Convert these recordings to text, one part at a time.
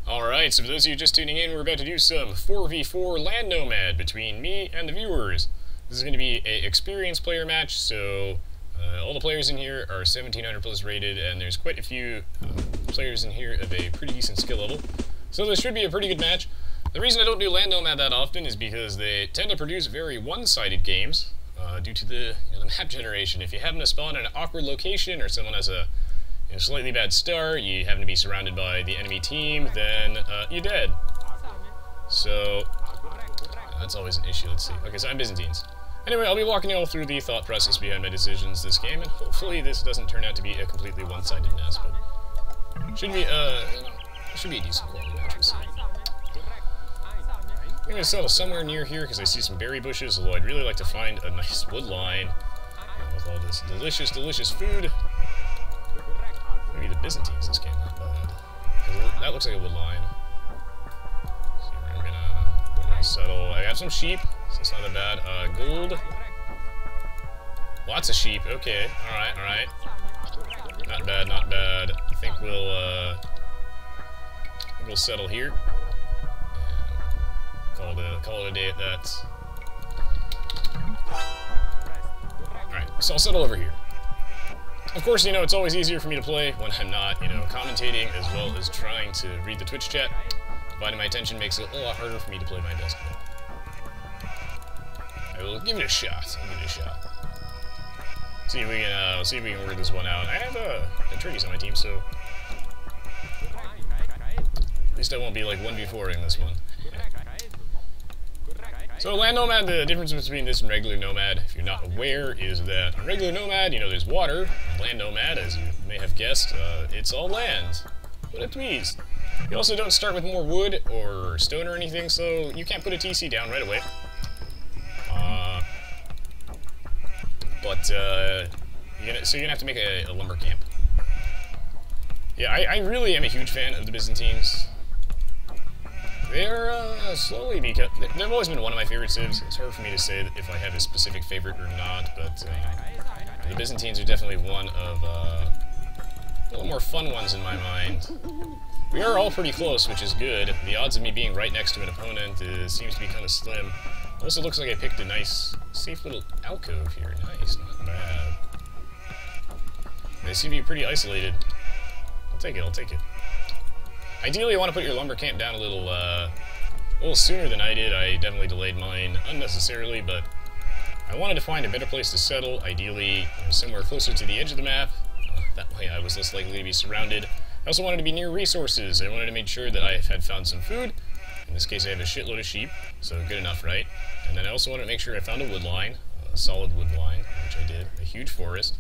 Alright, so for those of you just tuning in, we're about to do some 4v4 Land Nomad between me and the viewers. This is going to be an experienced player match, so all the players in here are 1700 plus rated, and there's quite a few players in here of a pretty decent skill level. So this should be a pretty good match. The reason I don't do Land Nomad that often is because they tend to produce very one-sided games due to the map generation. If you happen to spawn in an awkward location, or someone has a slightly bad start, you happen to be surrounded by the enemy team, then you're dead. So that's always an issue. Let's see. Okay, so I'm Byzantines. Anyway, I'll be walking you all through the thought process behind my decisions this game, and hopefully this doesn't turn out to be a completely one-sided mess, but should be a decent quality match. We'll see. I'm going to settle somewhere near here because I see some berry bushes, although I'd really like to find a nice wood line with all this delicious, delicious food. Maybe the Byzantines this game, not bad. That looks like a wood line. So I'm gonna settle. I have some sheep, so it's not that bad. Gold. Lots of sheep. Okay. Alright, alright. Not bad, not bad. I think we'll settle here. And call it a day at that. Alright, so I'll settle over here. Of course, it's always easier for me to play when I'm not, commentating as well as trying to read the Twitch chat. Dividing my attention makes it a lot harder for me to play my best game. I will give it a shot. I'll give it a shot. See if we can work this one out. I have attorneys on my team, so at least I won't be like 1v4ing this one. So Land Nomad, the difference between this and regular Nomad, if you're not aware, is that on regular Nomad, there's water. Land Nomad, as you may have guessed, it's all land. What a twist. You also don't start with more wood or stone or anything, so you can't put a TC down right away. So you're gonna have to make a lumber camp. Yeah, I really am a huge fan of the Byzantines. They're slowly becoming. They've always been one of my favorite civs. It's hard for me to say if I have a specific favorite or not, but the Byzantines are definitely one of a little more fun ones in my mind. We are all pretty close, which is good. The odds of me being right next to an opponent seems to be kind of slim. Also, looks like I picked a nice, safe little alcove here. Nice, not bad. They seem to be pretty isolated. I'll take it. I'll take it. Ideally, you want to put your lumber camp down a little sooner than I did. I definitely delayed mine unnecessarily, but I wanted to find a better place to settle, ideally somewhere closer to the edge of the map. That way I was less likely to be surrounded. I also wanted to be near resources. I wanted to make sure that I had found some food. In this case, I have a shitload of sheep, so good enough, right? And then I also wanted to make sure I found a wood line, a solid wood line, which I did, a huge forest.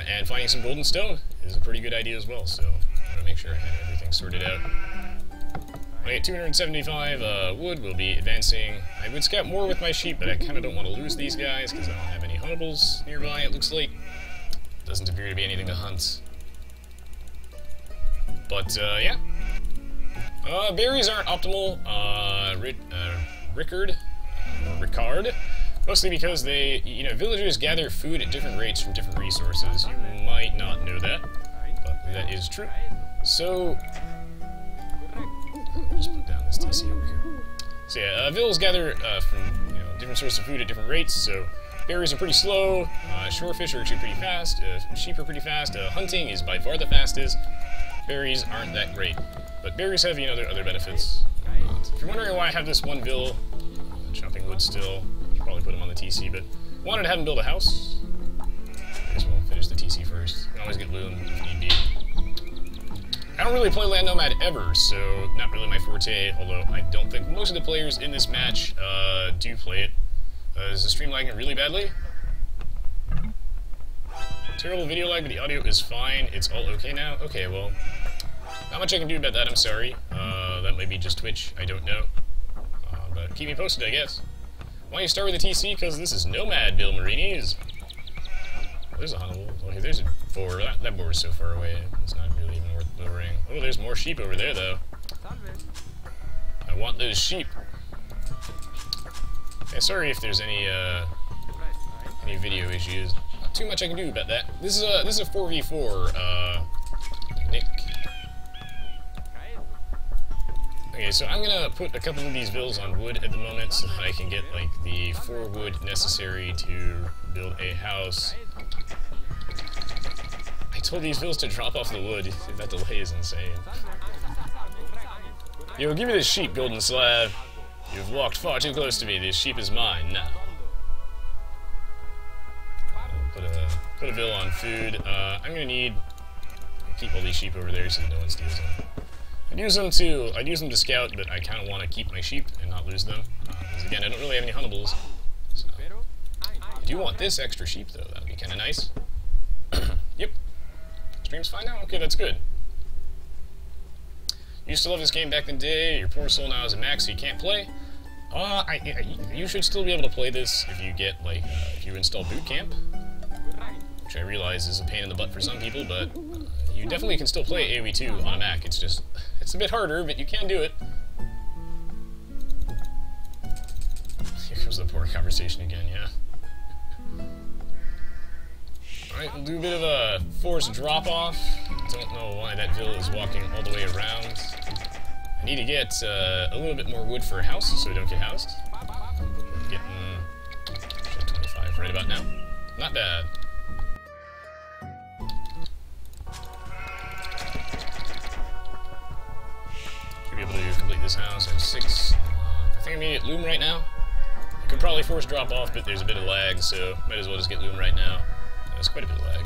And finding some golden stone is a pretty good idea as well, so I want to make sure I had everything sorted out. When I get 275 wood, we'll be advancing. I would scout more with my sheep, but I kind of don't want to lose these guys because I don't have any huntables nearby, it looks like. Doesn't appear to be anything to hunt. But, yeah. Berries aren't optimal. Ricard. Mostly because they, villagers gather food at different rates from different resources. You might not know that, but that is true. So, I'll just put down this TC over here. So yeah, villagers gather from different sources of food at different rates. So berries are pretty slow. Shorefish are actually pretty fast. Sheep are pretty fast. Hunting is by far the fastest. Berries aren't that great, but berries have their other benefits. If you're wondering why I have this one bill, chopping wood still. Probably put him on the TC, but wanted to have him build a house. I guess we'll finish the TC first. You can always get loom if need be. I don't really play Land Nomad ever, so not really my forte, although I don't think most of the players in this match do play it. Is the stream lagging really badly? Terrible video lag, but the audio is fine. It's all okay now? Okay, well, not much I can do about that, I'm sorry. That might be just Twitch, I don't know. But keep me posted, I guess. Why don't you start with the TC? Because this is Nomad, Bill Marinis. Oh, there's a huntable. Okay, there's a boar. That boar is so far away. It's not really even worth lowering. Oh, there's more sheep over there, though. I want those sheep. Okay, sorry if there's any video issues. Not too much I can do about that. This is a 4v4. Nick. Okay, so I'm gonna put a couple of these villas on wood at the moment so that I can get, like, the 4 wood necessary to build a house. I told these villas to drop off the wood. That delay is insane. Yo, give me this sheep, golden slab. You've walked far too close to me. This sheep is mine now. Put a villa on food. I'm gonna need to keep all these sheep over there so that no one steals them. I'd use them to scout, but I kind of want to keep my sheep and not lose them. Because again, I don't really have any huntables. So. I do want this extra sheep though. That would be kind of nice. Yep. Stream's fine now? Okay, that's good. You used to love this game back in the day. Your poor soul now is a max, so you can't play. You should still be able to play this if you get, like, if you install Boot Camp. Which I realize is a pain in the butt for some people, but you definitely can still play Aoe2 on a Mac. It's just, it's a bit harder, but you can do it. Here comes the poor conversation again, yeah. Alright, we'll do a bit of a forced drop-off. Don't know why that villa is walking all the way around. I need to get a little bit more wood for a house so we don't get housed. Getting 25 right about now. Not bad. Should be able to complete this house. I have 6. I think I'm gonna get loom right now. I could probably force drop off, but there's a bit of lag, so might as well just get loom right now. There's quite a bit of lag.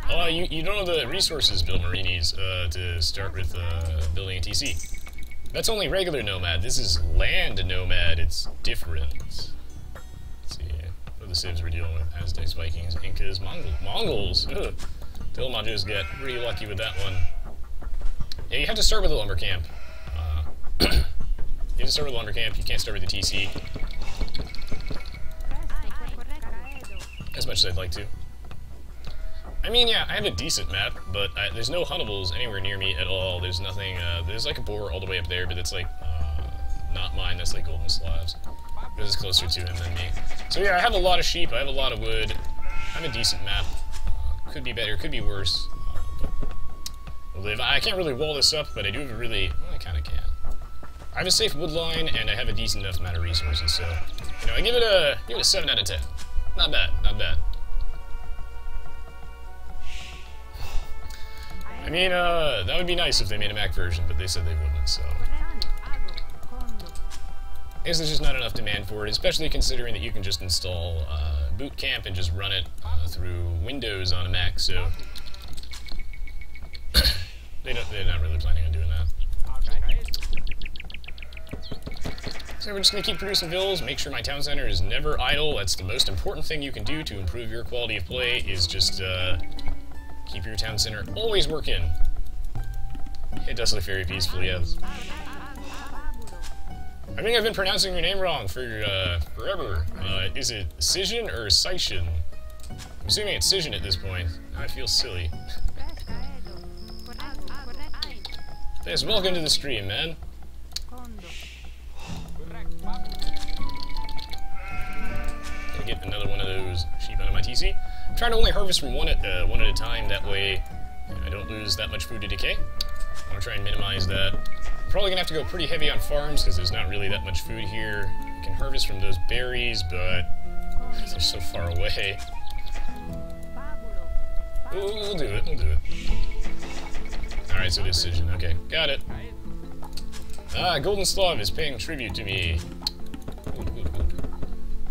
Oh, you don't know the resources Bill Marie needs to start with building a TC. That's only regular Nomad. This is Land Nomad. It's different. Let's see. What are the civs we're dealing with? Aztecs, Vikings, Incas, Mongols. Ugh. Dilmajos get pretty lucky with that one. Yeah, you have to start with a lumber camp. You have to start with a lumber camp. You can't start with the TC. As much as I'd like to. I mean, yeah, I have a decent map, but there's no huntables anywhere near me at all. There's nothing, there's like a boar all the way up there, but it's like, not mine, that's like golden slabs. This is closer to him than me. So yeah, I have a lot of sheep, I have a lot of wood. I have a decent map. Could be better, could be worse. We'll live. I can't really wall this up, but I do have a really, well, I kinda can. I have a safe wood line, and I have a decent enough amount of resources, so, you know, I give it a 7 out of 10. Not bad, not bad. I mean, that would be nice if they made a Mac version, but they said they wouldn't, so. I guess there's just not enough demand for it, especially considering that you can just install Boot Camp and just run it through Windows on a Mac, so. They're not really planning on doing that. So we're just going to keep producing villas, make sure my town center is never idle. That's the most important thing you can do to improve your quality of play, is just, keep your town center always working. It does look very peaceful, yes. I think I've been pronouncing your name wrong for forever. Is it Cision or Scission? I'm assuming it's Cision at this point. I feel silly. Yes, welcome to the stream, man. Gonna get another one of those sheep out of my TC. I'm trying to only harvest from one at a time, that way I don't lose that much food to decay. I want to try and minimize that. I'm probably going to have to go pretty heavy on farms, because there's not really that much food here. I can harvest from those berries, but they're so far away. We'll do it, we'll do it. Alright, so decision, okay, got it. Ah, Golden Slav is paying tribute to me.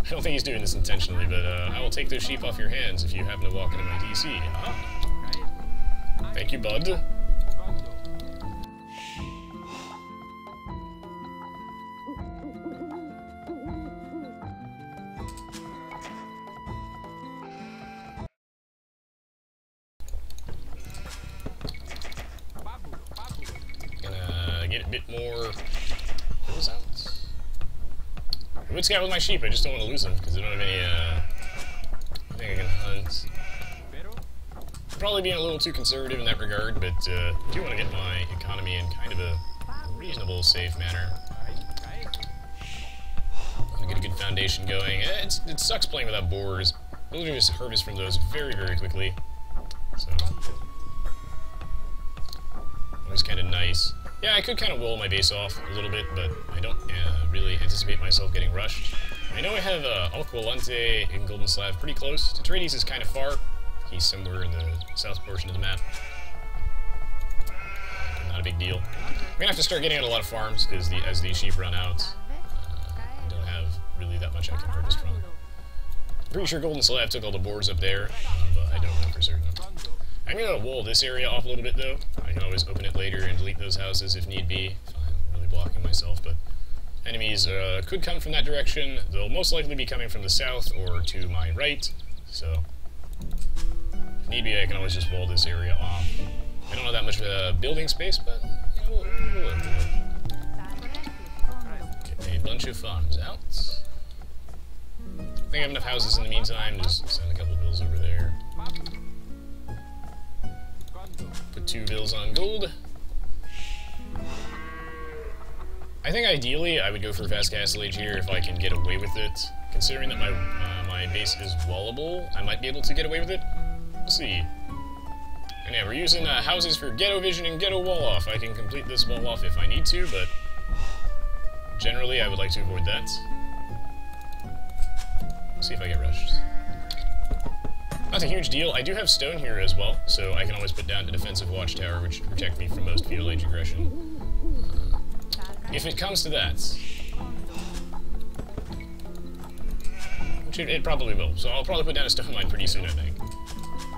I don't think he's doing this intentionally, but I will take those sheep off your hands if you happen to walk into my DC. Thank you, bud. Gonna get a bit more bills out. I would scout with my sheep, I just don't want to lose them, because I don't have any, I think I can hunt. I'm probably being a little too conservative in that regard, but I do want to get my economy in kind of a reasonable, safe manner. I want to get a good foundation going. It sucks playing without boars. Villagers harvest from those very, very quickly. So, always kind of nice. Yeah, I could kind of wall my base off a little bit, but I don't really anticipate myself getting rushed. I know I have Alquilante and Golden Slav pretty close. Tetrades is kind of far. He's somewhere in the south portion of the map. Not a big deal. I'm gonna have to start getting out a lot of farms, because as these sheep run out, I don't have really that much I can harvest from. I'm pretty sure Golden Slav took all the boars up there, but I don't know for certain. I'm gonna wall this area off a little bit, though. I can always open it later and delete those houses if need be, if I'm really blocking myself, but enemies could come from that direction. They'll most likely be coming from the south or to my right, so if need be, I can always just wall this area off. I don't have that much building space, but you know, we'll live through it. Get a bunch of farms out. I think I have enough houses in the meantime. Just send a couple bills over there. Put 2 bills on gold. I think ideally I would go for Fast Castle Age here if I can get away with it. Considering that my base is wallable, I might be able to get away with it. We'll see. And yeah, we're using houses for ghetto vision and ghetto wall off. I can complete this wall off if I need to, but generally I would like to avoid that. See if I get rushed. Not a huge deal. I do have stone here as well, so I can always put down a defensive watchtower, which should protect me from most feudal age aggression. If it comes to that. Which it probably will, so I'll probably put down a stone mine pretty soon, I think.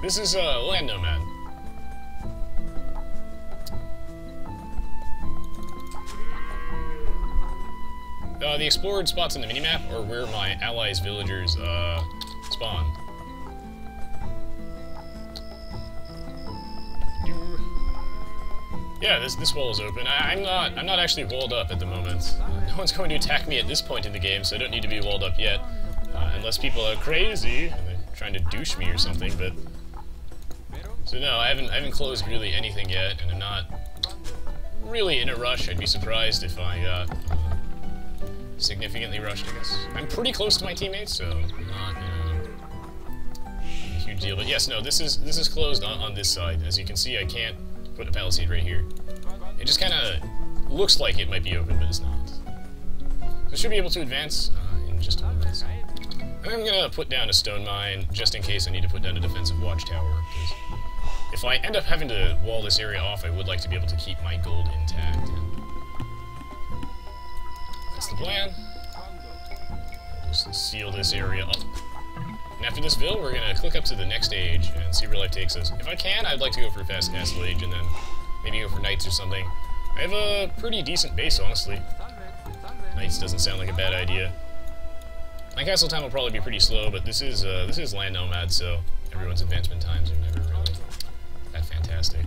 This is Land Nomad. The explored spots in the minimap are where my allies' villagers spawn. Yeah, this wall is open. I'm not actually walled up at the moment. No one's going to attack me at this point in the game, so I don't need to be walled up yet. Unless people are crazy and they're trying to douche me or something, but... So no, I haven't closed really anything yet, and I'm not really in a rush. I'd be surprised if I got significantly rushed, I guess. I'm pretty close to my teammates, so not, a huge deal. But yes, no, this is closed on this side. As you can see, I can't put a palisade right here. It just kind of looks like it might be open, but it's not. So I should be able to advance in just a moment. And I'm gonna put down a stone mine, just in case I need to put down a defensive watchtower, because if I end up having to wall this area off, I would like to be able to keep my gold intact. And that's the plan. I'll just seal this area up. And after this ville, we're gonna click up to the next age and see where life takes us. If I can, I'd like to go for Fast Castle Age and then maybe go for Knights or something. I have a pretty decent base, honestly. Knights doesn't sound like a bad idea. My castle time will probably be pretty slow, but this is Land Nomad, so everyone's advancement times are never really that fantastic.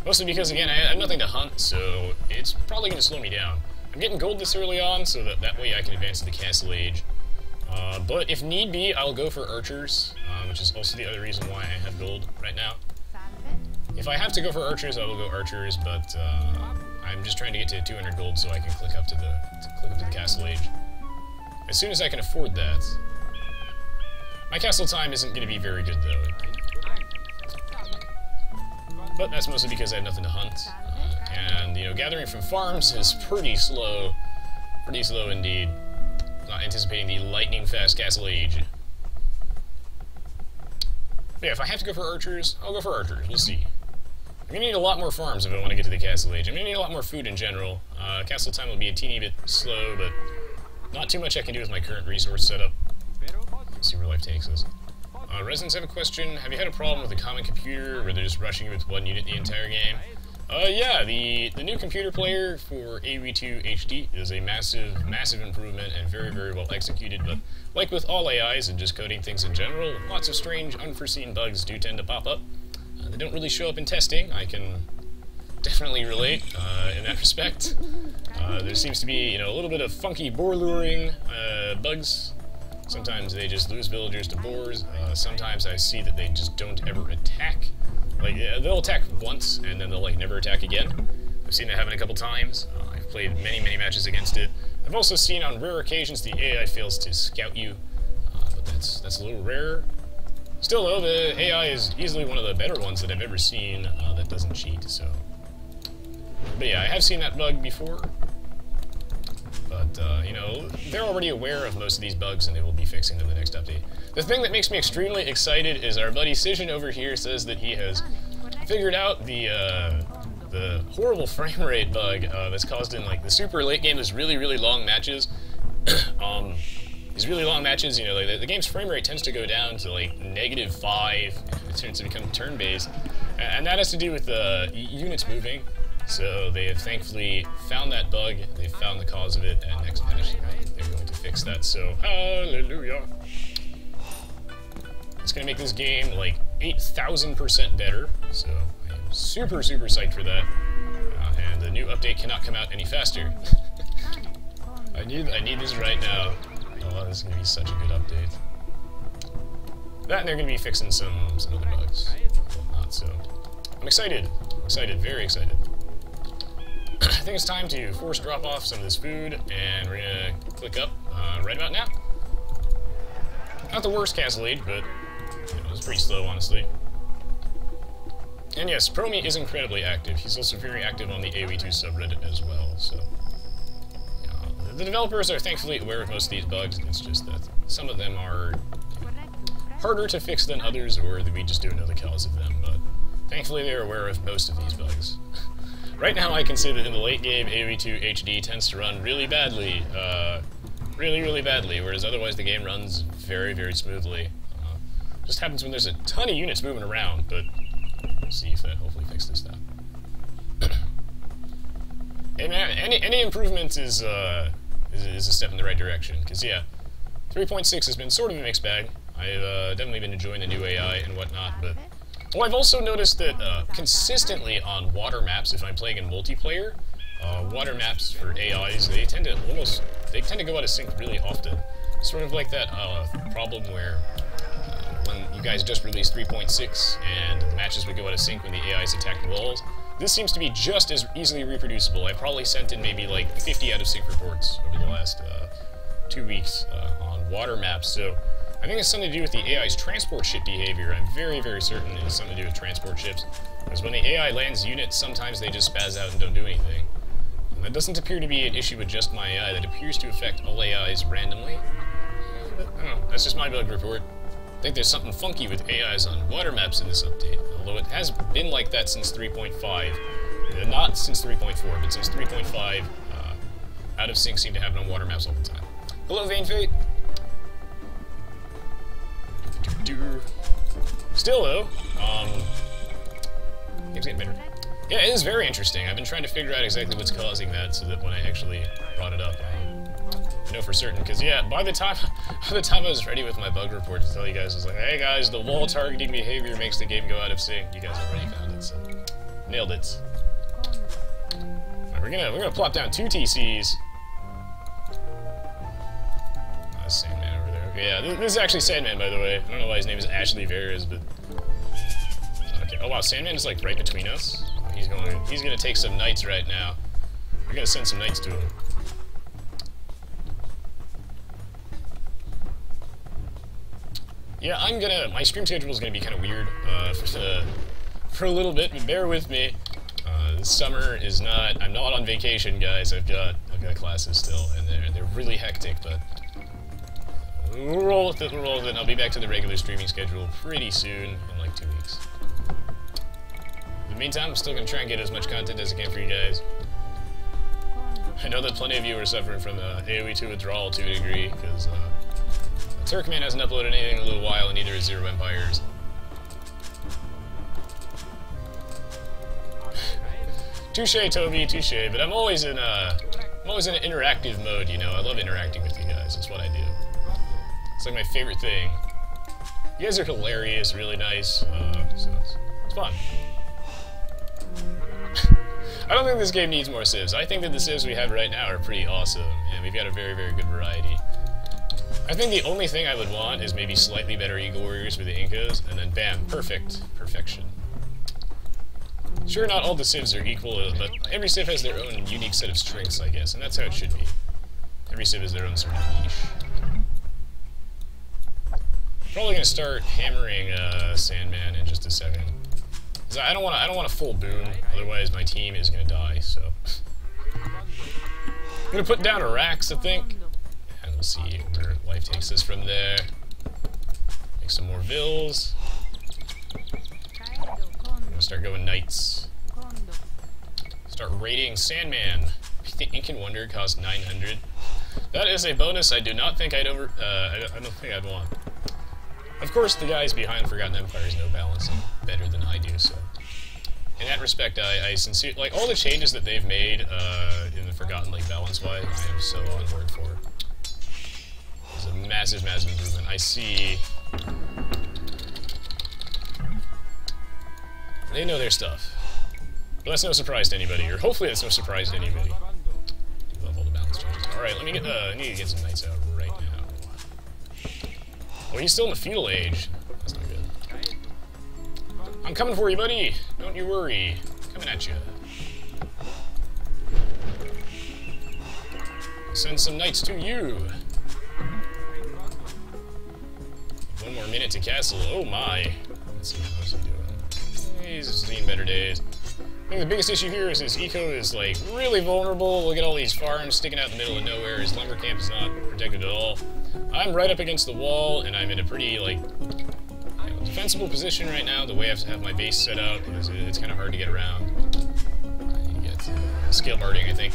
Mostly because, again, I have nothing to hunt, so it's probably going to slow me down. I'm getting gold this early on, so that way I can advance to the Castle Age. But if need be, I'll go for archers, which is also the other reason why I have gold right now. If I have to go for archers, I will go archers, but I'm just trying to get to 200 gold so I can click up to the Castle Age. As soon as I can afford that. My castle time isn't going to be very good, though. But that's mostly because I have nothing to hunt. And, you know, gathering from farms is pretty slow. Pretty slow indeed. Not anticipating the lightning-fast Castle Age. But yeah, if I have to go for archers, I'll go for archers. We'll see. I'm going to need a lot more farms if I want to get to the Castle Age. I'm going to need a lot more food in general. Castle time will be a teeny bit slow, but not too much I can do with my current resource setup. Let's see where life takes us. Residents have a question. Have you had a problem with a common computer where they're just rushing you with one unit the entire game? Yeah, the new computer player for Aoe2 HD is a massive improvement and very, very well executed, but like with all AIs and just coding things in general, lots of strange, unforeseen bugs do tend to pop up. They don't really show up in testing. I can definitely relate in that respect. There seems to be, you know, a little bit of funky boar luring bugs. Sometimes they just lose villagers to boars. Sometimes I see that they just don't ever attack. Like, they'll attack once, and then they'll, like, never attack again. I've seen that happen a couple times. I've played many matches against it. I've also seen on rare occasions the AI fails to scout you, but That's a little rare. Still though, the AI is easily one of the better ones that I've ever seen that doesn't cheat, so... But yeah, I have seen that bug before. But, you know, they're already aware of most of these bugs and they will be fixing them in the next update. The thing that makes me extremely excited is our buddy Cision over here says that he has figured out the horrible frame rate bug that's caused in, like, the super late game is really long matches. These really long matches, you know, like, the game's frame rate tends to go down to, like, -5. It tends to become turn-based. And that has to do with the units moving. So they have thankfully found that bug, they've found the cause of it, and next patch they're going to fix that, so hallelujah. It's going to make this game like 8,000% better, so I am super psyched for that. And the new update cannot come out any faster. I need this right now. Oh, this is going to be such a good update. That and they're going to be fixing some other bugs. Whatnot, so I'm excited, very excited. I think it's time to force drop off some of this food, and we're gonna click up right about now. Not the worst castle lead, but you know, it's pretty slow, honestly. And yes, Promi is incredibly active. He's also very active on the Aoe2 subreddit as well, so... the developers are thankfully aware of most of these bugs, it's just that some of them are harder to fix than others, or that we just don't know the cause of them, but thankfully they're aware of most of these bugs. Right now I can say that in the late game, Aoe2 HD tends to run really badly, really badly, whereas otherwise the game runs very smoothly. Just happens when there's a ton of units moving around, but we'll see if that hopefully fixes that. Hey man, any improvement is a step in the right direction, because yeah, 3.6 has been sort of a mixed bag. I've definitely been enjoying the new AI and whatnot, but... Well, I've also noticed that consistently on water maps, if I'm playing in multiplayer, water maps for AIs, they tend to go out of sync really often. Sort of like that problem where when you guys just released 3.6 and the matches would go out of sync when the AIs attack the walls. This seems to be just as easily reproducible. I probably sent in maybe like 50 out of sync reports over the last 2 weeks on water maps, so I think it's something to do with the AI's transport ship behavior. I'm very certain it has something to do with transport ships. Because when the AI lands units, sometimes they just spaz out and don't do anything. And that doesn't appear to be an issue with just my AI. That appears to affect all AIs randomly. But, I don't know, that's just my bug report. I think there's something funky with AIs on water maps in this update. Although it has been like that since 3.5. Not since 3.4, but since 3.5, out of sync seem to happen on water maps all the time. Hello, Vain Fate! Still though, game's getting better. Yeah, it is very interesting. I've been trying to figure out exactly what's causing that, so that when I actually brought it up, I know for certain. Because yeah, by the time I was ready with my bug report to tell you guys, I was like, hey guys, the wall targeting behavior makes the game go out of sync. You guys already found it, so nailed it. Right, we're gonna plop down 2 TCs. Sandman over there. Okay, yeah, this is actually Sandman, by the way. I don't know why his name is Ashley Veras, but... Okay, oh wow, Sandman is like right between us. He's gonna take some knights right now. We're gonna send some knights to him. Yeah, my stream schedule is gonna be kind of weird for a little bit, but bear with me. This summer is not, I'm not on vacation, guys. I've got classes still, and they're really hectic, but... We'll roll with it, I'll be back to the regular streaming schedule pretty soon, in like 2 weeks. In the meantime, I'm still going to try and get as much content as I can for you guys. I know that plenty of you are suffering from Aoe2 withdrawal to a degree, because Turkman hasn't uploaded anything in a little while, and neither has Zero Empires. Touche, Toby, touche, but I'm always in an interactive mode, you know. I love interacting with you guys, that's what I do. It's like my favorite thing. You guys are hilarious, really nice, so it's fun. I don't think this game needs more civs. I think that the civs we have right now are pretty awesome, and we've got a very good variety. I think the only thing I would want is maybe slightly better Eagle Warriors for the Incas, and then bam, perfection. Sure, not all the civs are equal, but every civ has their own unique set of strengths, I guess, and that's how it should be. Every civ has their own sort of niche. Probably gonna start hammering Sandman in just a second. 'Cause I don't want a full boom, otherwise my team is gonna die. So I'm gonna put down a Rax, I think, and we'll see where life takes us from there. Make some more Vills. I'm gonna start going Knights. Start raiding Sandman. The Incan Wonder costs 900. That is a bonus I do not think I'd I don't think I'd want. Of course, the guys behind Forgotten Empires know balancing better than I do, so in that respect, I sincerely like all the changes that they've made in the Forgotten, like balance-wise. I am so on board for. It's a massive, massive improvement. I see. They know their stuff, but that's no surprise to anybody, or hopefully that's no surprise to anybody. Love all the balance changes. All right, I need to get some Knights out right now. Oh, he's still in the feudal age. That's not good. I'm coming for you, buddy. Don't you worry. Coming at you. Send some Knights to you. One more minute to castle. Oh my. Let's see how's he doing. He's seen better days. I think the biggest issue here is his eco is like really vulnerable. Look at all these farms sticking out in the middle of nowhere. His lumber camp is not protected at all. I'm right up against the wall, and I'm in a pretty like defensible position right now. The way I have to have my base set out is it's kind of hard to get around. I need to get scale barding, I think.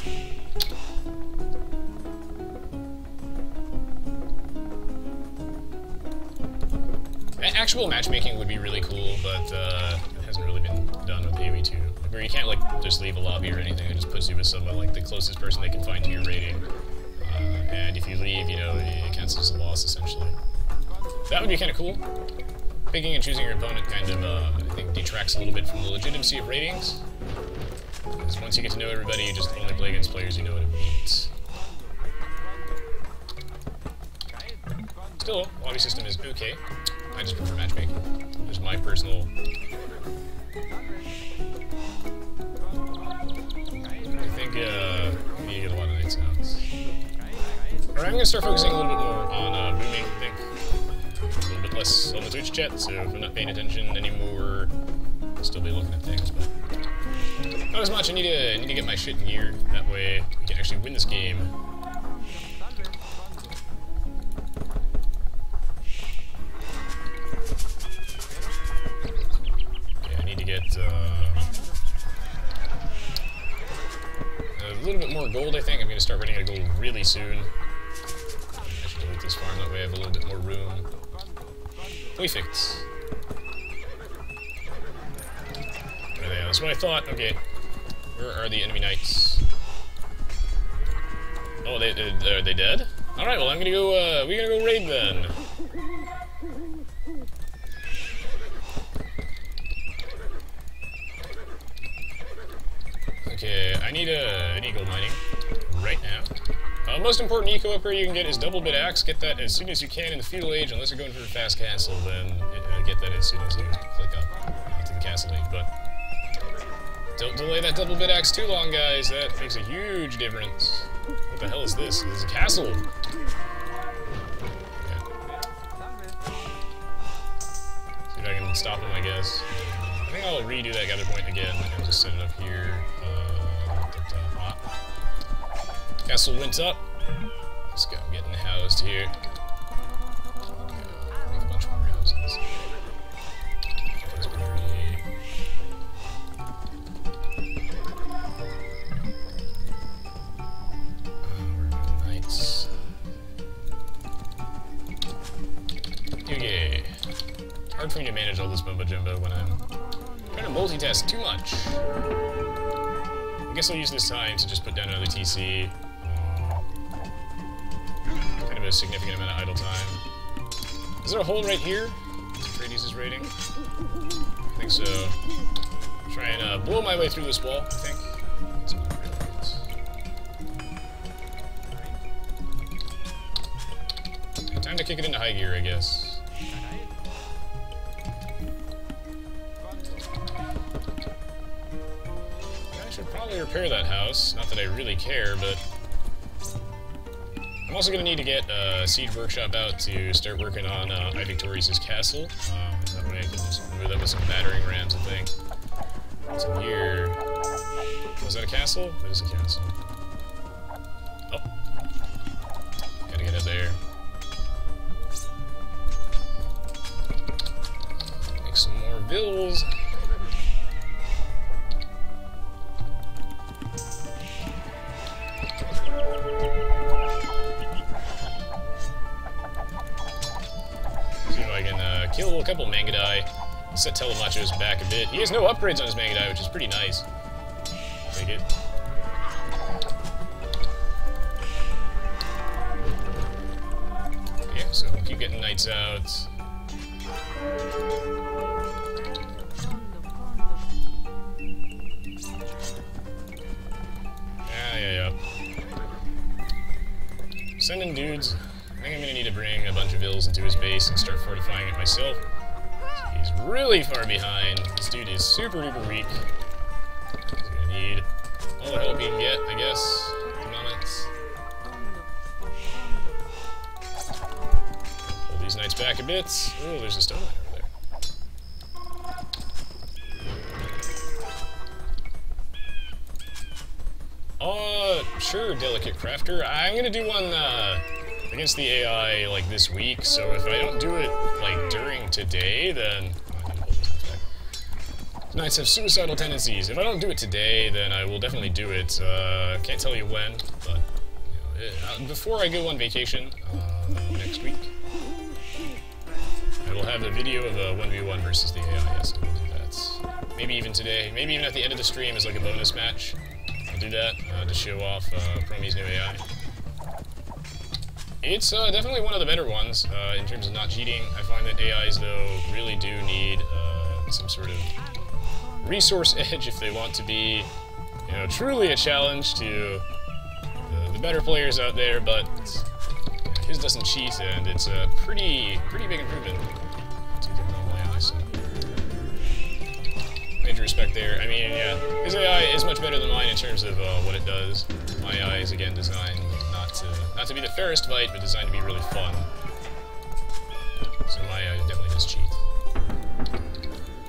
Actual matchmaking would be really cool, but it hasn't really been done with Aoe2. Where you can't like just leave a lobby or anything, it just puts you with someone like the closest person they can find to your rating. And if you leave, you know, it counts as a loss essentially. That would be kind of cool. Picking and choosing your opponent kind of, I think, detracts a little bit from the legitimacy of ratings. Because once you get to know everybody, you just only play against players you know what it means. Still, lobby system is okay. I just prefer matchmaking. Just my personal. I think we need to get a lot of Knights out. Alright, I'm gonna start focusing a little bit more on booming, I think. A little bit less on the Twitch chat, so if I'm not paying attention anymore, I'll still be looking at things, but not as much. I need to get my shit in gear. That way we can actually win this game. A little bit more gold, I think. I'm going to start running out of gold really soon. I should delete this farm, that way I have a little bit more room. Perfect. There they are. That's what I thought. Okay. Where are the enemy knights? Oh, are they dead? Alright, well I'm gonna go, we're gonna go raid then. Okay, I need gold mining right now. Most important eco upgrade you can get is double bit axe. Get that as soon as you can in the feudal age, unless you're going for a fast castle. Then get that as soon as you click up to the castle age. But don't delay that double bit axe too long, guys. That makes a huge difference. What the hell is this? This is a castle. Okay. See if I can stop him, I guess. I think I'll redo that gather point again and just set it up here. Castle went up. Let's go, I'm getting housed here. Make a bunch more houses. We're going knights. Okay. Hard for me to manage all this mumbo jumbo when I'm trying to multitask too much. I guess I'll use this time to just put down another TC. Kind of a significant amount of idle time. Is there a hole right here? Atreides is raiding. I think so. Try and blow my way through this wall, I think. That's not really time to kick it into high gear, I guess. I should probably repair that house. Not that I really care, but I'm also going to need to get Siege Workshop out to start working on I Victorious' castle. That way I can just remove that with some battering rams, I think. What's in here? Was that a castle? That is a castle. Oh. Gotta get it there. Make some more bills. Kill a couple Mangadai, set Telemachos back a bit. He has no upgrades on his Mangadai, which is pretty nice. Take it. Yeah, so we'll keep getting knights out. Yeah. Sending dudes. I think I'm going to need to bring a bunch of ills into his base and start fortifying it myself. So he's really far behind. This dude is super duper weak. He's going to need all the help he can get, I guess, at the moment. Pull these knights back a bit. Oh, there's a stone line over there. Sure, Delicate Crafter. I'm going to do one, against the AI, like, this week, so if I don't do it, like, during today, then... Knights have suicidal tendencies. If I don't do it today, then I will definitely do it. Can't tell you when, but, you know, before I go on vacation, next week, I will have a video of a 1v1 versus the AI, yes, I will do that. Maybe even today, maybe even at the end of the stream as, like, a bonus match. I'll do that, to show off, Promi's new AI. It's definitely one of the better ones in terms of not cheating. I find that AIs, though, really do need some sort of resource edge if they want to be, you know, truly a challenge to the better players out there. But his doesn't cheat, and it's a pretty big improvement to the normal AI. So major respect there. I mean, yeah, his AI is much better than mine in terms of what it does. My AI is again designed not to be the fairest fight, but designed to be really fun. So my AI definitely does cheat.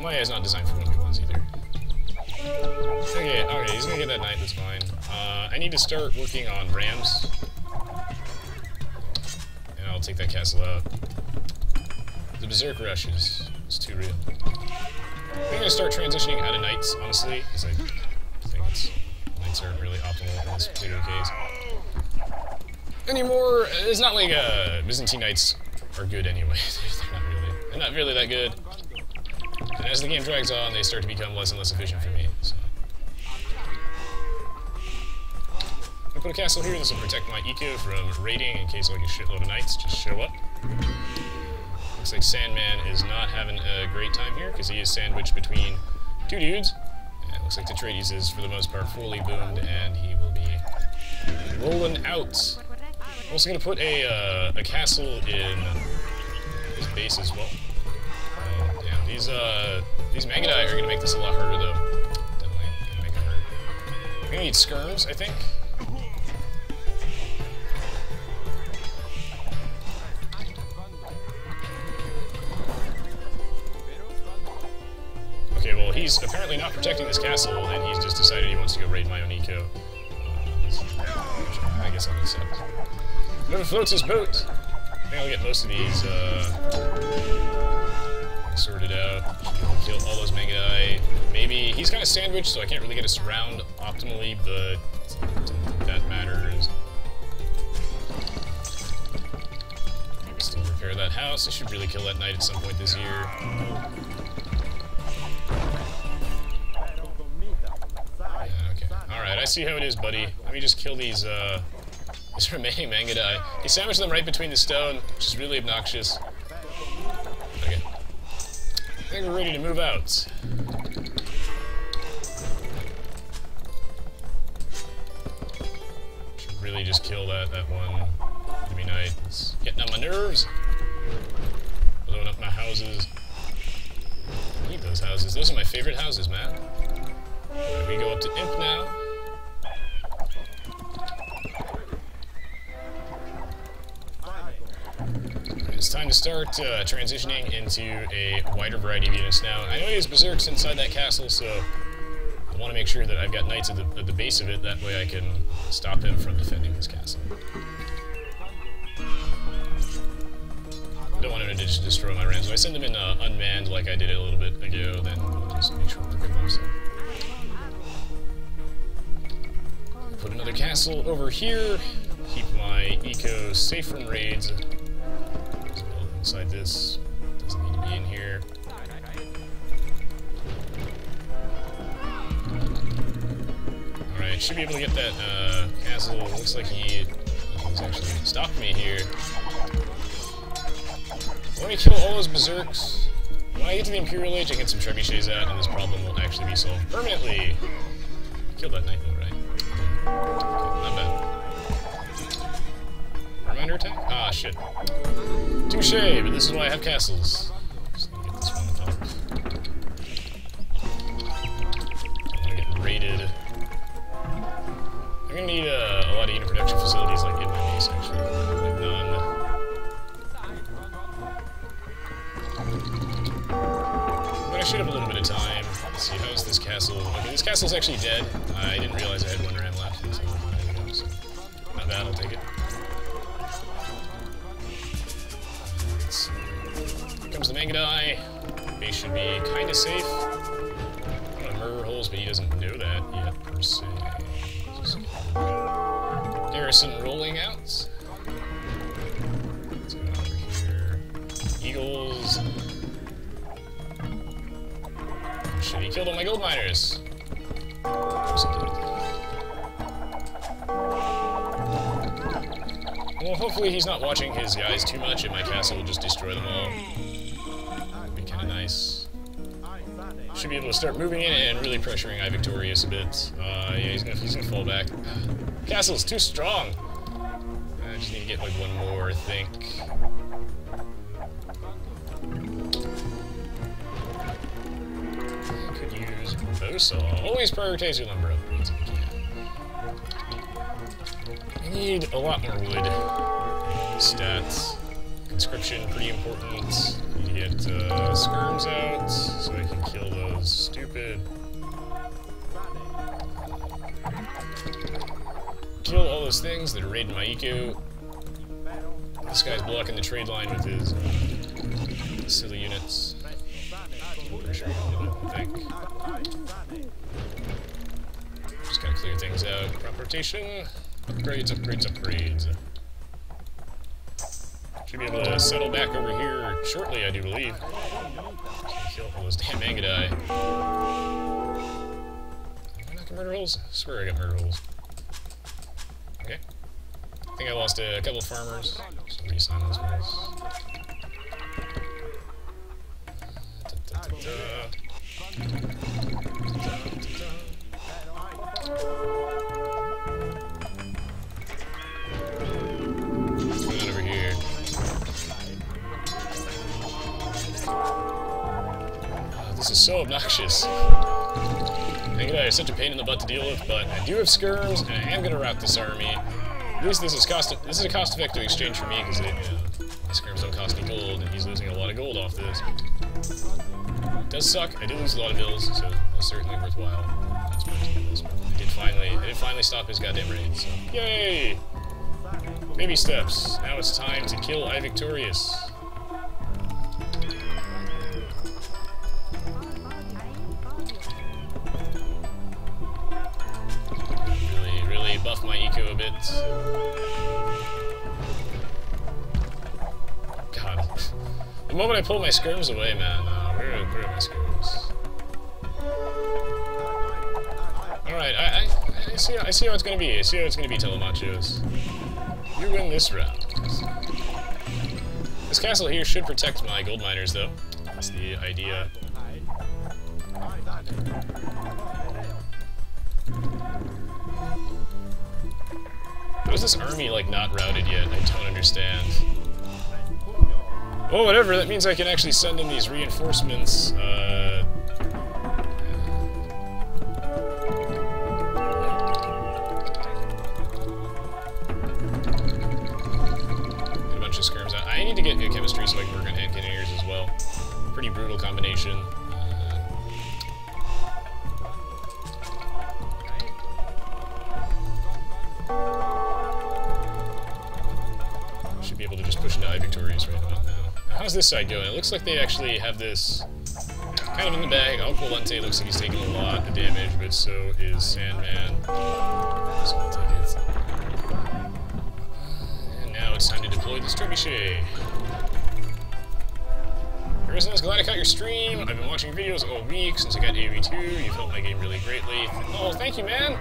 My AI is not designed for 1v1s either. Okay, he's gonna get that knight, that's fine. I need to start working on rams. And I'll take that castle out. The Berserk Rush is too real. I'm gonna start transitioning out of knights, honestly, because I think knights aren't really optimal in this particular case. Anymore, it's not like Byzantine knights are good anyway. They're not really that good. And as the game drags on, they start to become less and less efficient for me. So. I'm gonna put a castle here. This will protect my eco from raiding in case like a shitload of knights just show up. Looks like Sandman is not having a great time here because he is sandwiched between two dudes. And it looks like Detritus is for the most part fully boomed, and he will be rolling out. I'm also going to put a castle in his base as well. Damn, these Mangadai are going to make this a lot harder, though. Definitely going to make it hard. I'm going to need skirms, I think. Okay, well, he's apparently not protecting this castle, and he's just decided he wants to go raid my own eco. I guess I'll accept. Whoever floats his boat! I think I'll get most of these sorted out. Should be able to kill all those Mangadai. Maybe he's kind of sandwiched, so I can't really get a surround optimally, but I don't think that matters. Still repair that house. I should really kill that knight at some point this year. Okay. Alright, I see how it is, buddy. Let me just kill these remaining Mangadai. He sandwiched them right between the stone, which is really obnoxious. Okay. I think we're ready to move out. Should really just kill that one enemy knight. It's getting on my nerves. Blowing up my houses. I need those houses. Those are my favorite houses, man. Right, we go up to Imp now. time to start transitioning into a wider variety of units now. I know he has berserks inside that castle, so I want to make sure that I've got knights at the base of it, that way I can stop him from defending this castle. I don't want him to just destroy my rams. If I send them in unmanned like I did it a little bit ago, then we'll just make sure we're good ones. Put another castle over here. Keep my eco safe from raids. Inside this. Doesn't need to be in here. Alright, should be able to get that castle. Looks like he's actually stopped me here. Let me kill all those berserks. When I get to the Imperial Age, I get some trebuchets out, and this problem will actually be solved permanently. Killed that knight though, right? Okay, not bad. Reminder attack? Ah, shit. Touche, but this is why I have castles. Just need to get this one off. I'm gonna get raided. I'm gonna need a lot of unit production facilities like in my base, actually. Like none. But I should have a little bit of time. Let's see, how's this castle? Okay, this castle's actually dead. I didn't realize I had one ram left. So not bad, I'll take it. Here comes the Mangadai. Base should be kind of safe. I don't have murder holes, but he doesn't know that yet, per se. Just garrison rolling out. Let's go over here. Eagles. Oh shit, he killed all my gold miners. Well, hopefully he's not watching his guys too much, and my castle will just destroy them all. That'd be kind of nice. Should be able to start moving in and really pressuring I Victorious a bit. Yeah, he's gonna fall back. Castle's too strong. I just need to get like one more, I think. I could use Bowsaw. Always prioritize your lumber upgrades if you can. I need a lot more wood. Stats. Conscription, pretty important. Need to get skirms out, so I can kill those stupid. Kill all those things that are raiding my eco. This guy's blocking the trade line with his silly units. Pretty sure I think. Just gotta clear things out. Crop rotation. Upgrades, upgrades, upgrades. Should be able to settle back over here shortly, I do believe. Kill all those damn Mangadai. Am I not got murder holes? I swear I got murder holes. Okay. I think I lost a couple of farmers. So reassign those ones. This is so obnoxious. Mangadai is such a pain in the butt to deal with, but I do have skirms, and I am going to rout this army. At least this is a cost-effective exchange for me, because my skirms don't cost me gold, and he's losing a lot of gold off this. It does suck. I did lose a lot of bills, so it's certainly worthwhile. That's my bills, but I did finally stop his goddamn raid. So yay! Baby steps. Now it's time to kill I Victorious. Buff my eco a bit. God. The moment I pull my skirms away, man, where are my skirms? Alright, I see how it's gonna be. I see how it's gonna be, Telemachos. You win this round. This castle here should protect my gold miners, though. That's the idea. How is this army, like, not routed yet? I don't understand. Oh, whatever, that means I can actually send in these reinforcements, Get a bunch of skirms out. I need to get good chemistry so I how's this side going? It looks like they actually have this kind of in the bag. Alquilante looks like he's taking a lot of damage, but so is Sandman. So I'll take it. And now it's time to deploy this trebuchet. Prisoners, glad I caught your stream. I've been watching videos all week since I got Aoe2. You've helped my game really greatly. Oh, thank you, man!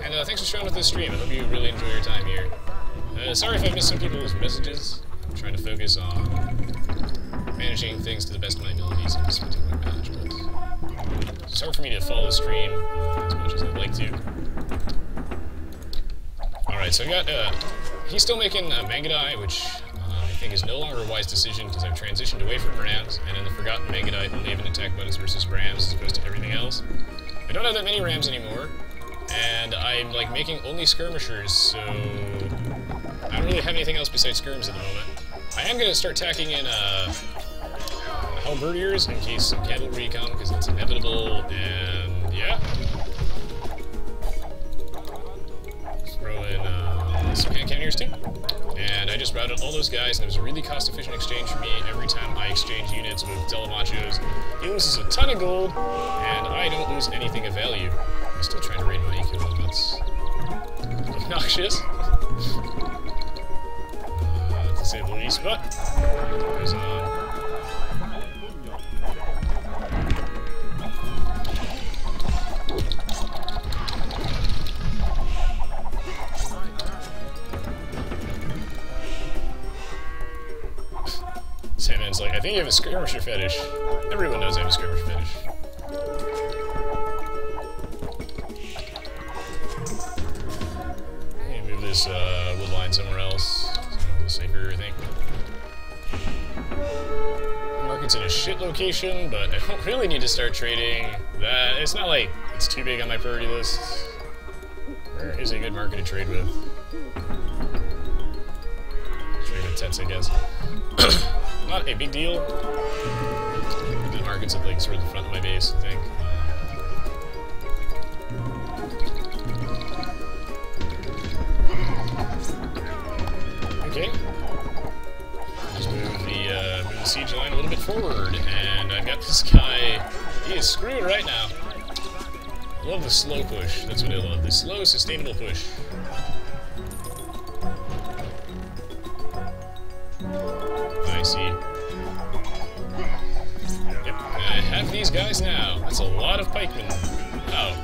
And thanks for showing up this stream. I hope you really enjoy your time here. Sorry if I missed some people's messages. I'm trying to focus on managing things to the best of my abilities in this particular match, but it's hard for me to follow the stream as much as I'd like to. Alright, so I got, he's still making Mangadai, which I think is no longer a wise decision because I've transitioned away from Rams, and in the Forgotten Mangadai only have an attack bonus versus Rams as opposed to everything else. I don't have that many Rams anymore, and I'm like making only skirmishers, so I don't really have anything else besides skirms at the moment. I am going to start tacking in halberdiers in case some cavalry come, because it's inevitable, and yeah. Throw in some hand cannoneers too. And I just routed all those guys, and it was a really cost-efficient exchange for me. Every time I exchange units with Telemachos, he loses a ton of gold, and I don't lose anything of value. I'm still trying to raid my eco, that's obnoxious. To say the least, but it goes on. Sandman's like, I think you have a skirmisher fetish. Everyone knows I have a skirmisher fetish. Let me move this wood line somewhere else. Safer, I think. Market's in a shit location, but I don't really need to start trading that. It's not like it's too big on my priority list. Where is a good market to trade with? Trade with Tets, I guess. Not a big deal. The market's at like sort of the front of my base, I think. Okay. Just move the siege line a little bit forward, and I've got this guy. He is screwed right now. I love the slow push. That's what I love. The slow, sustainable push. I see. Yep, I have these guys now. That's a lot of pikemen. Wow.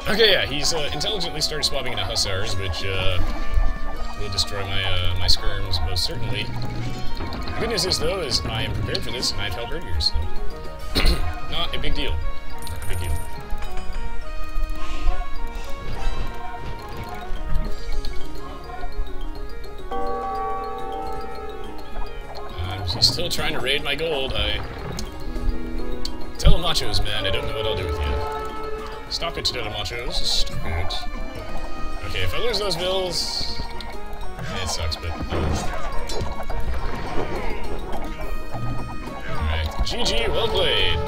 Okay, yeah, he's intelligently started swapping into hussars, which will destroy my skirms most certainly. The good news is, though, is I am prepared for this, and I've halberdiers, so not a big deal. Not a big deal. He's still trying to raid my gold. Telemachos, man, I don't know what I'll do with you. Stop it, Telemachos. Stop it. Okay, if I lose those bills, it sucks, but alright, GG, well played.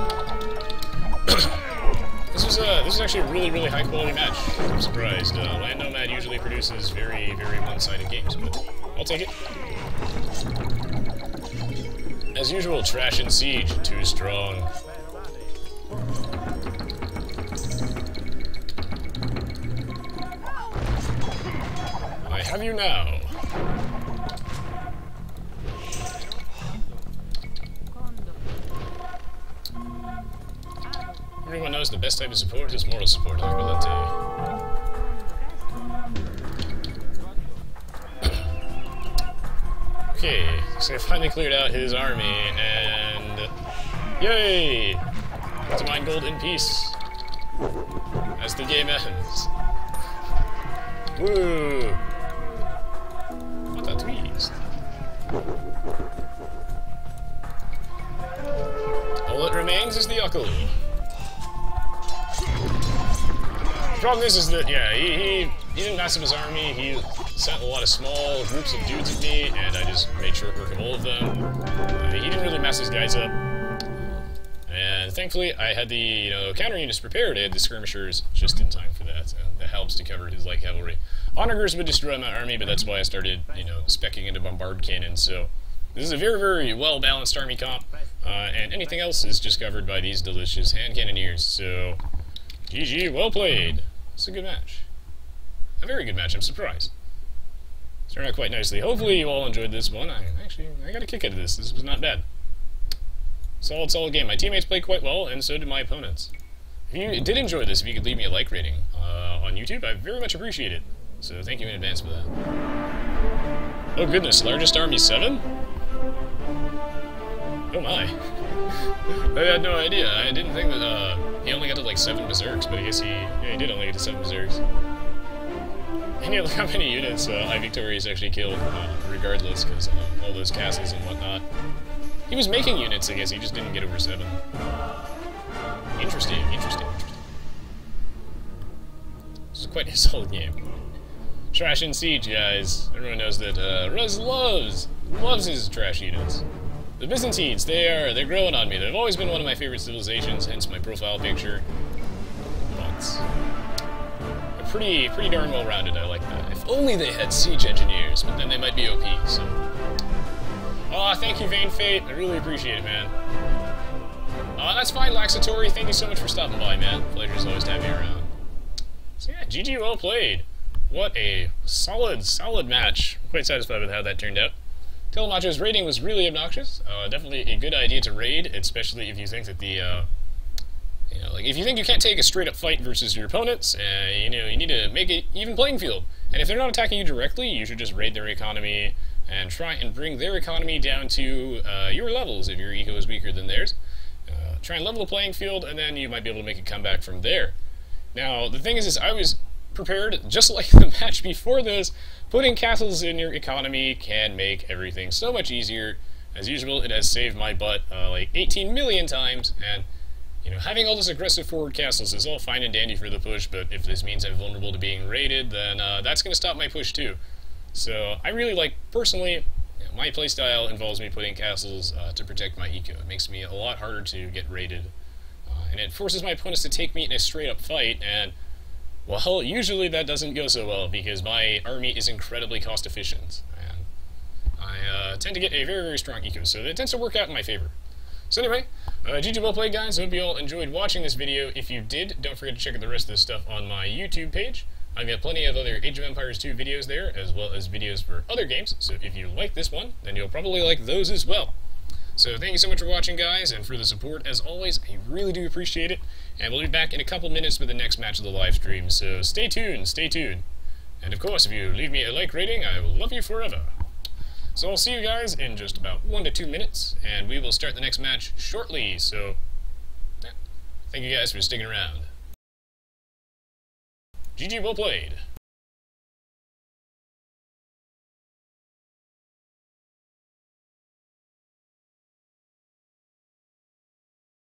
This was actually a really, really high quality match. I'm surprised. Land Nomad usually produces very, very one-sided games, but I'll take it. As usual, trash and siege, too strong. I have you now. Everyone knows the best type of support is moral support, like Valente. Okay, so I finally cleared out his army, and yay! Get to mine gold in peace as the game ends. Woo! What a twist! All that remains is the Uckle. The problem is that, yeah, he didn't mess up his army. He sent a lot of small groups of dudes at me, and I just made short work of all of them. He didn't really mess his guys up. And thankfully, I had the counter units prepared. I had the skirmishers just in time for that. That helps to cover his light cavalry. Onagers would destroy my army, but that's why I started, specking into bombard cannons. So This is a very, very well-balanced army comp, and anything else is just covered by these delicious hand cannoneers, so GG, well played. It's a good match. A very good match, I'm surprised. It's turned out quite nicely. Hopefully you all enjoyed this one. I got a kick out of this. This was not bad. Solid game. My teammates played quite well, and so did my opponents. If you did enjoy this, if you could leave me a like rating on YouTube, I'd very much appreciate it. So thank you in advance for that. Oh goodness, largest army 7? Oh my. I had no idea. I didn't think that he only got to like 7 berserks, but I guess he did only get to 7 berserks. And yeah, look how many units I Victorious actually killed, regardless, because all those castles and whatnot. He was making units, I guess, he just didn't get over 7. Interesting. This is quite a solid game. Trash and Siege, guys. Everyone knows that Ruz loves his trash units. The Byzantines, they're growing on me. They've always been one of my favorite civilizations, hence my profile picture. But they're pretty darn well rounded. I like that. If only they had siege engineers, but then they might be OP. So, oh, thank you, Vain Fate. I really appreciate it, man. That's fine, Laxatory. Thank you so much for stopping by, man. Pleasure's always to have you around. So yeah, GG, well played. What a solid match. I'm quite satisfied with how that turned out. Telemacho's raiding was really obnoxious. Definitely a good idea to raid, especially if you think that the, like if you think you can't take a straight-up fight versus your opponents, you need to make it even playing field. And if they're not attacking you directly, you should just raid their economy and try and bring their economy down to your levels if your eco is weaker than theirs. Try and level the playing field, and then you might be able to make a comeback from there. Now, the thing is I was prepared, just like the match before this. Putting castles in your economy can make everything so much easier. As usual, it has saved my butt like 18 million times, and having all this aggressive forward castles is all fine and dandy for the push, but if this means I'm vulnerable to being raided, then that's going to stop my push too. So I really like, personally, my playstyle involves me putting castles to protect my eco. It makes me a lot harder to get raided, and it forces my opponents to take me in a straight-up fight, and well, usually that doesn't go so well because my army is incredibly cost-efficient, and I tend to get a very, very strong eco, so it tends to work out in my favor. So anyway, GG well played, guys. I hope you all enjoyed watching this video. If you did, don't forget to check out the rest of this stuff on my YouTube page. I've got plenty of other Age of Empires 2 videos there, as well as videos for other games, so if you like this one, then you'll probably like those as well. So thank you so much for watching, guys, and for the support. As always, I really do appreciate it. And we'll be back in a couple minutes with the next match of the live stream, so stay tuned. And of course, if you leave me a like rating, I will love you forever. So I'll see you guys in just about 1 to 2 minutes, and we will start the next match shortly, so thank you guys for sticking around. GG, well played.